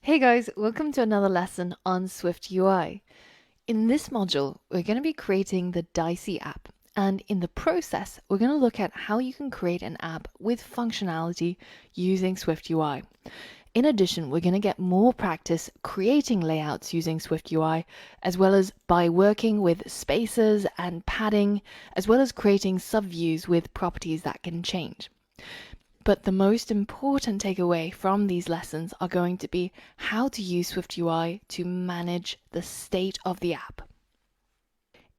Hey guys, welcome to another lesson on SwiftUI. In this module, we're going to be creating the Dicee app, and in the process, we're going to look at how you can create an app with functionality using SwiftUI. In addition, we're going to get more practice creating layouts using SwiftUI, as well as by working with spaces and padding, as well as creating subviews with properties that can change. But the most important takeaway from these lessons are going to be how to use SwiftUI to manage the state of the app.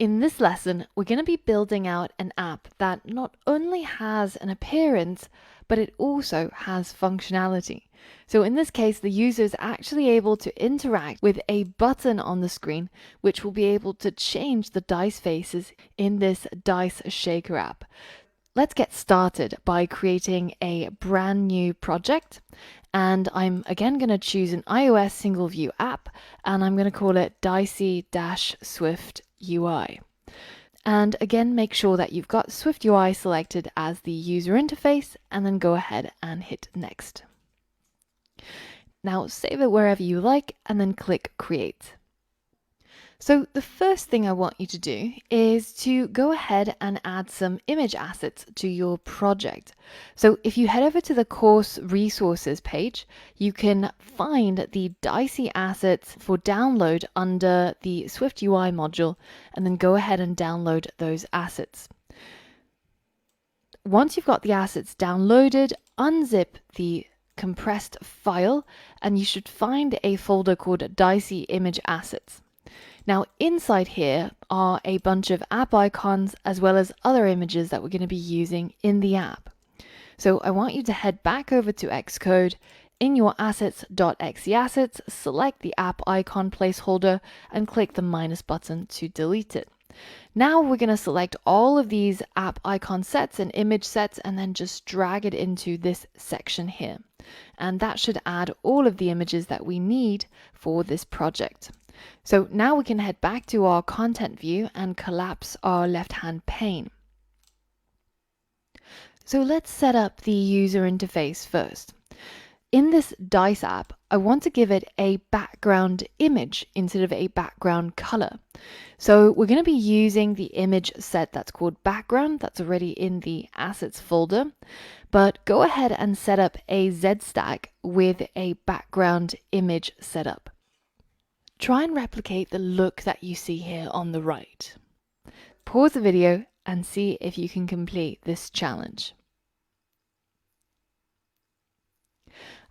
In this lesson, we're going to be building out an app that not only has an appearance, but it also has functionality. So in this case, the user is actually able to interact with a button on the screen, which will be able to change the dice faces in this dice shaker app. Let's get started by creating a brand new project, and I'm again going to choose an iOS single view app, and I'm going to call it Dicee-SwiftUI. And again, make sure that you've got SwiftUI selected as the user interface, and then go ahead and hit next. Now save it wherever you like, and then click create. So the first thing I want you to do is to go ahead and add some image assets to your project. So if you head over to the course resources page, you can find the Dicee assets for download under the SwiftUI module, and then go ahead and download those assets. Once you've got the assets downloaded, unzip the compressed file, and you should find a folder called Dicee image assets. Now inside here are a bunch of app icons as well as other images that we're going to be using in the app. So I want you to head back over to Xcode. In your assets.exe assets, select the app icon placeholder and click the minus button to delete it. Now we're going to select all of these app icon sets and image sets and then just drag it into this section here. And that should add all of the images that we need for this project. So now we can head back to our content view and collapse our left-hand pane. So let's set up the user interface first. In this Dice app, I want to give it a background image instead of a background color. So we're going to be using the image set that's called background that's already in the assets folder, but go ahead and set up a Z stack with a background image setup. Try and replicate the look that you see here on the right. Pause the video and see if you can complete this challenge.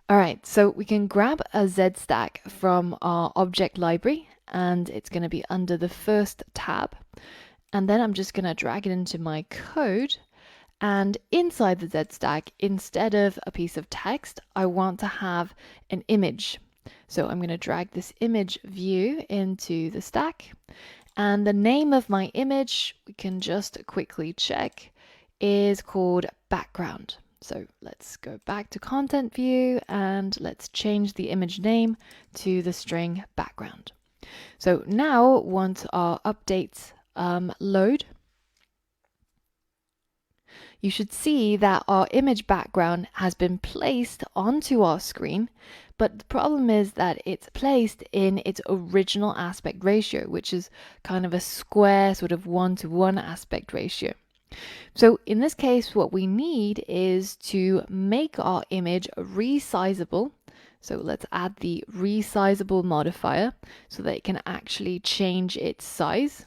All right, so we can grab a Z stack from our object library, and it's going to be under the first tab. And then I'm just going to drag it into my code. And inside the Z stack, instead of a piece of text, I want to have an image. So I'm going to drag this image view into the stack, and the name of my image, we can just quickly check, is called background. So let's go back to content view and let's change the image name to the string background. So now once our updates load, you should see that our image background has been placed onto our screen, but the problem is that it's placed in its original aspect ratio, which is kind of a square sort of 1:1 aspect ratio. So in this case, what we need is to make our image resizable. So let's add the resizable modifier so that it can actually change its size.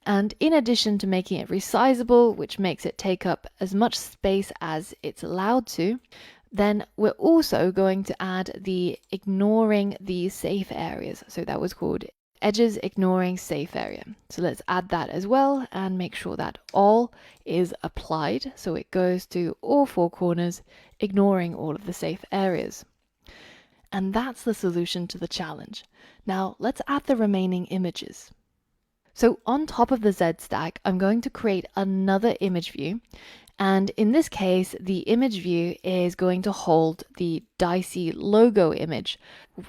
And in addition to making it resizable, which makes it take up as much space as it's allowed to, then we're also going to add the ignoring the safe areas. So that was called edges ignoring safe area. So let's add that as well and make sure that all is applied. So it goes to all four corners, ignoring all of the safe areas. And that's the solution to the challenge. Now let's add the remaining images. So on top of the Z stack, I'm going to create another image view. And in this case, the image view is going to hold the Dicee logo image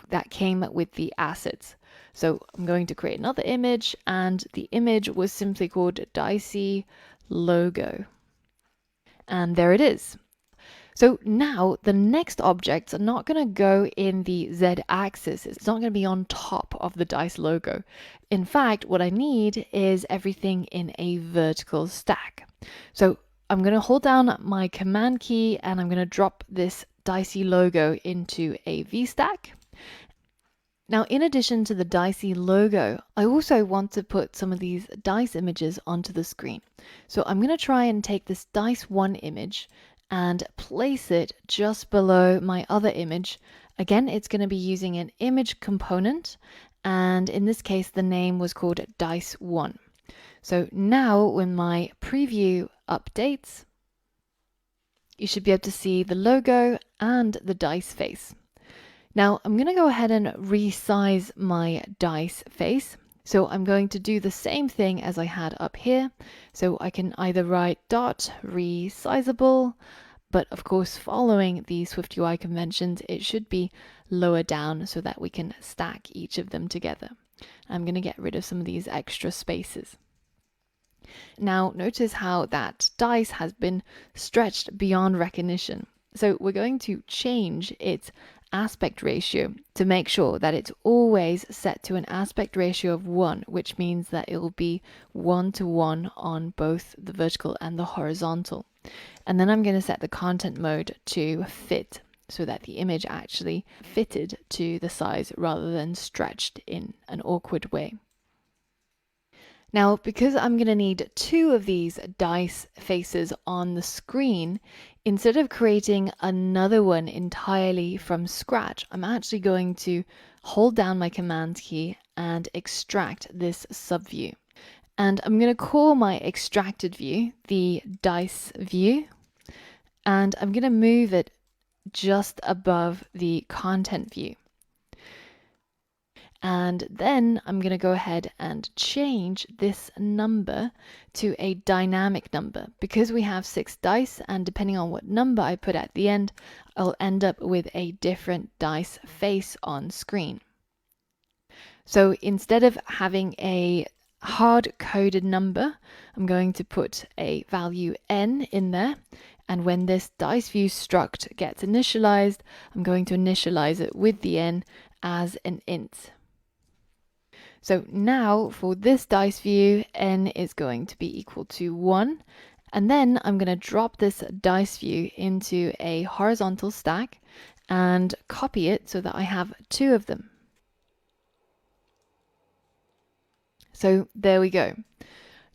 that came with the assets. So I'm going to create another image, and the image was simply called Dicee logo. And there it is. So now the next objects are not going to go in the Z-axis. It's not going to be on top of the Dicee logo. In fact, what I need is everything in a vertical stack. So I'm going to hold down my command key and I'm going to drop this Dicee logo into a V-stack. Now, in addition to the Dicee logo, I also want to put some of these dice images onto the screen. So I'm going to try and take this Dice1 image and place it just below my other image. Again, it's going to be using an image component, and in this case, the name was called Dice1. So now when my preview updates, you should be able to see the logo and the dice face. Now I'm going to go ahead and resize my dice face. So I'm going to do the same thing as I had up here. So I can either write dot resizable, but of course following the SwiftUI conventions, it should be lower down so that we can stack each of them together. I'm going to get rid of some of these extra spaces. Now notice how that dice has been stretched beyond recognition. So we're going to change its aspect ratio to make sure that it's always set to an aspect ratio of 1, which means that it will be 1:1 on both the vertical and the horizontal. And then I'm going to set the content mode to fit so that the image actually fitted to the size rather than stretched in an awkward way. Now, because I'm going to need 2 of these dice faces on the screen, instead of creating another one entirely from scratch, I'm actually going to hold down my command key and extract this subview. And I'm going to call my extracted view the dice view, and I'm going to move it just above the content view. And then I'm going to go ahead and change this number to a dynamic number. Because we have 6 dice, and depending on what number I put at the end, I'll end up with a different dice face on screen. So instead of having a hard-coded number, I'm going to put a value n in there. And when this dice view struct gets initialized, I'm going to initialize it with the n as an int. So now for this dice view, n is going to be equal to 1. And then I'm going to drop this dice view into a horizontal stack and copy it so that I have 2 of them. So there we go.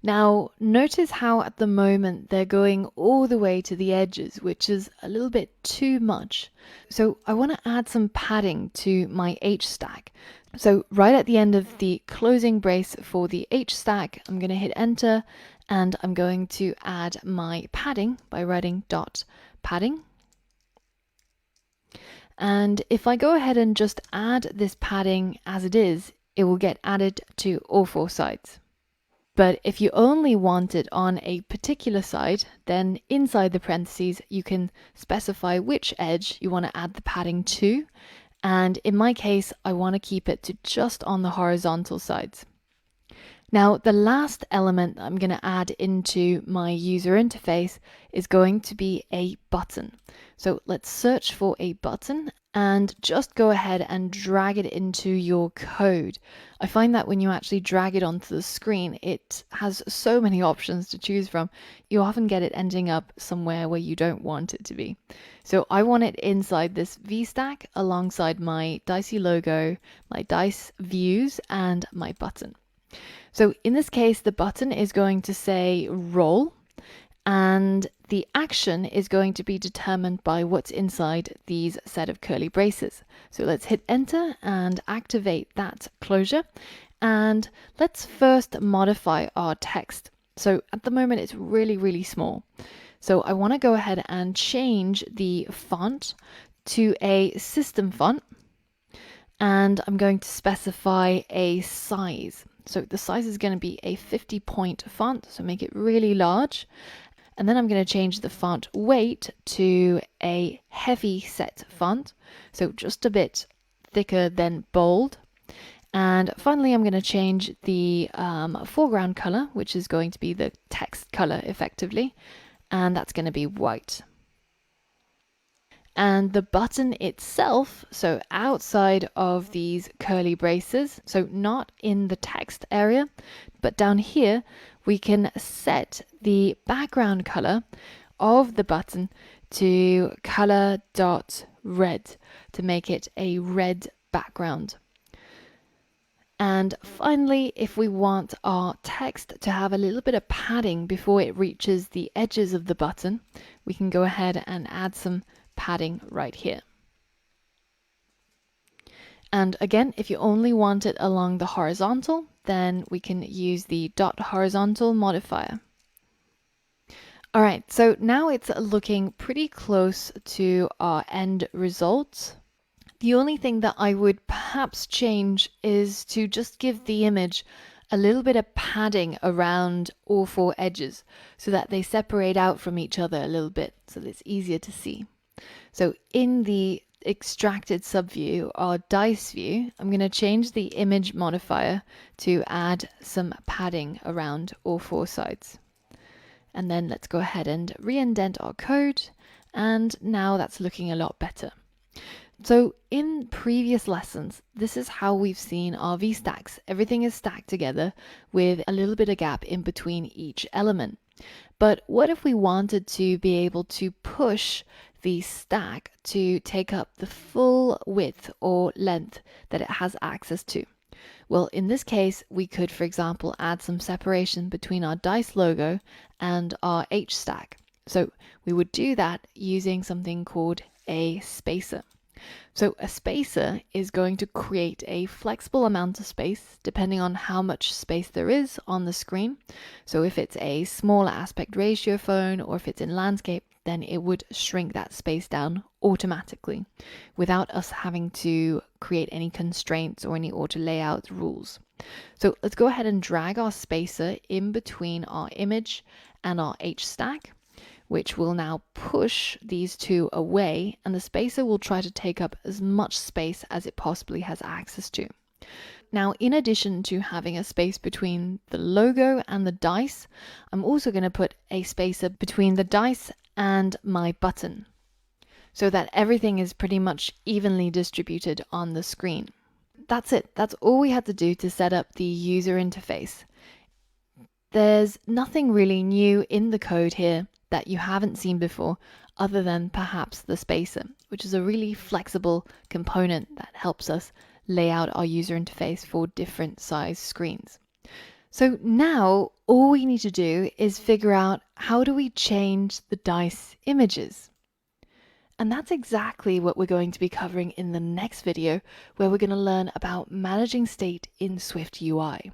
Now notice how at the moment they're going all the way to the edges, which is a little bit too much. So I want to add some padding to my H stack. So right at the end of the closing brace for the H stack, I'm going to hit enter and I'm going to add my padding by writing dot padding. And if I go ahead and just add this padding as it is, it will get added to all 4 sides. But if you only want it on a particular side, then inside the parentheses, you can specify which edge you want to add the padding to. And in my case, I want to keep it to just on the horizontal sides. Now, the last element I'm going to add into my user interface is going to be a button. So let's search for a button and just go ahead and drag it into your code. I find that when you actually drag it onto the screen, it has so many options to choose from. You often get it ending up somewhere where you don't want it to be. So I want it inside this V-stack alongside my Dicee logo, my dice views, and my button. So in this case, the button is going to say roll, and the action is going to be determined by what's inside these set of curly braces. So let's hit enter and activate that closure. And let's first modify our text. So at the moment, it's really, really small. So I want to go ahead and change the font to a system font. And I'm going to specify a size. So the size is going to be a 50-point font, so make it really large. And then I'm going to change the font weight to a heavy set font, so just a bit thicker than bold. And finally, I'm going to change the foreground color, which is going to be the text color effectively, and that's going to be white. And the button itself, so outside of these curly braces, so not in the text area, but down here, we can set the background color of the button to color.red to make it a red background. And finally, if we want our text to have a little bit of padding before it reaches the edges of the button, we can go ahead and add some padding right here. And again, if you only want it along the horizontal, then we can use the .horizontal modifier. All right, so now it's looking pretty close to our end result. The only thing that I would perhaps change is to just give the image a little bit of padding around all four edges so that they separate out from each other a little bit so that it's easier to see. So in the extracted subview or Dicee view, I'm going to change the image modifier to add some padding around all four sides. And then let's go ahead and re-indent our code. And now that's looking a lot better. So in previous lessons, this is how we've seen our VStacks. Everything is stacked together with a little bit of gap in between each element. But what if we wanted to be able to push the stack to take up the full width or length that it has access to? Well, in this case, we could, for example, add some separation between our Dicee logo and our H stack. So we would do that using something called a spacer. So a spacer is going to create a flexible amount of space depending on how much space there is on the screen. So if it's a smaller aspect ratio phone or if it's in landscape, then it would shrink that space down automatically without us having to create any constraints or any auto layout rules. So let's go ahead and drag our spacer in between our image and our H stack, which will now push these two away, and the spacer will try to take up as much space as it possibly has access to. Now, in addition to having a space between the logo and the Dicee, I'm also going to put a spacer between the Dicee and my button so that everything is pretty much evenly distributed on the screen. That's it. That's all we had to do to set up the user interface. There's nothing really new in the code here that you haven't seen before, other than perhaps the spacer, which is a really flexible component that helps us lay out our user interface for different size screens. So now all we need to do is figure out how do we change the Dicee images. And that's exactly what we're going to be covering in the next video, where we're going to learn about managing state in SwiftUI.